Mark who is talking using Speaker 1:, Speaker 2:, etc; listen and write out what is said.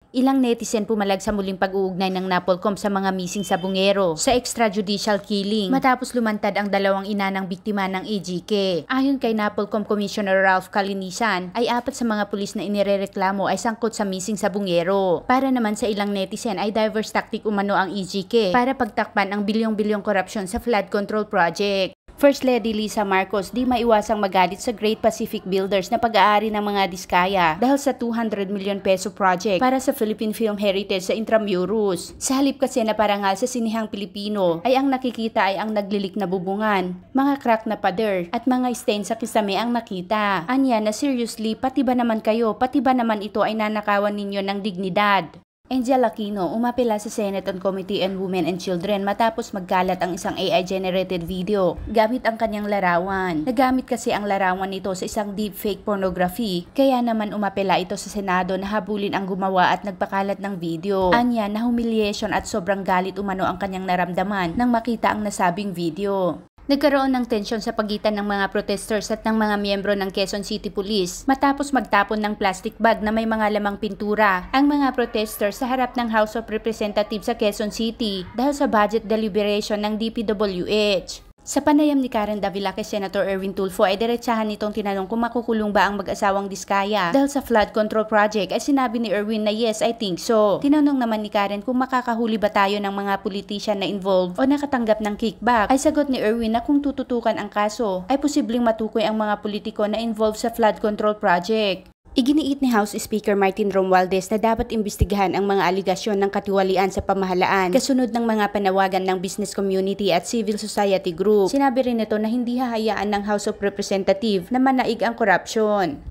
Speaker 1: Ilang netizen pumalag sa muling pag-uugnay ng NAPOLCOM sa mga missing sa Bungero sa extrajudicial killing matapos lumantad ang dalawang ina ng biktima ng AGK. Ayon kay NAPOLCOM Commissioner Ralph Calinisan ay 4 sa mga pulis na inirereklamo ay sangkot sa missing sa Bungero. Para naman sa ilang netizen ay diverse tactic umano ang AGK para pagtakpan ang bilyong-bilyong korupsyon sa flood control project. First Lady Lisa Marcos di maiwasang magalit sa Great Pacific Builders na pag-aari ng mga diskaya dahil sa 200 million peso project para sa Philippine Film Heritage sa Intramuros. Sa halip kasi na parangal sa sinihang Pilipino ay ang nakikita ay ang naglilik na bubungan, mga crack na pader at mga stain sa kisame ang nakita. Anya na seriously, pati ba naman kayo, pati ba naman ito ay nanakawan ninyo ng dignidad? Angel Aquino umapela sa Senate on Committee on Women and Children matapos magkalat ang isang AI-generated video gamit ang kanyang larawan. Nagamit kasi ang larawan nito sa isang deepfake pornography, kaya naman umapela ito sa Senado na habulin ang gumawa at nagpakalat ng video. Anya na humiliation at sobrang galit umano ang kanyang naramdaman nang makita ang nasabing video. Nagkaroon ng tensyon sa pagitan ng mga protesters at ng mga miyembro ng Quezon City Police matapos magtapon ng plastic bag na may mga lamang pintura ang mga protesters sa harap ng House of Representatives sa Quezon City dahil sa budget deliberation ng DPWH. Sa panayam ni Karen Davila kay Senator Erwin Tulfo ay diretsahan nitong tinanong kung makukulong ba ang mag-asawang Diskaya dahil sa flood control project ay sinabi ni Erwin na yes, I think so. Tinanong naman ni Karen kung makakahuli ba tayo ng mga politician na involved o nakatanggap ng kickback ay sagot ni Erwin na kung tututukan ang kaso ay posibleng matukoy ang mga politiko na involved sa flood control project. Iginiit ni House Speaker Martin Romualdez na dapat imbestigahan ang mga aligasyon ng katiwalian sa pamahalaan kasunod ng mga panawagan ng business community at civil society group. Sinabi rin nito na hindi hahayaan ng House of Representatives na manaig ang korupsyon.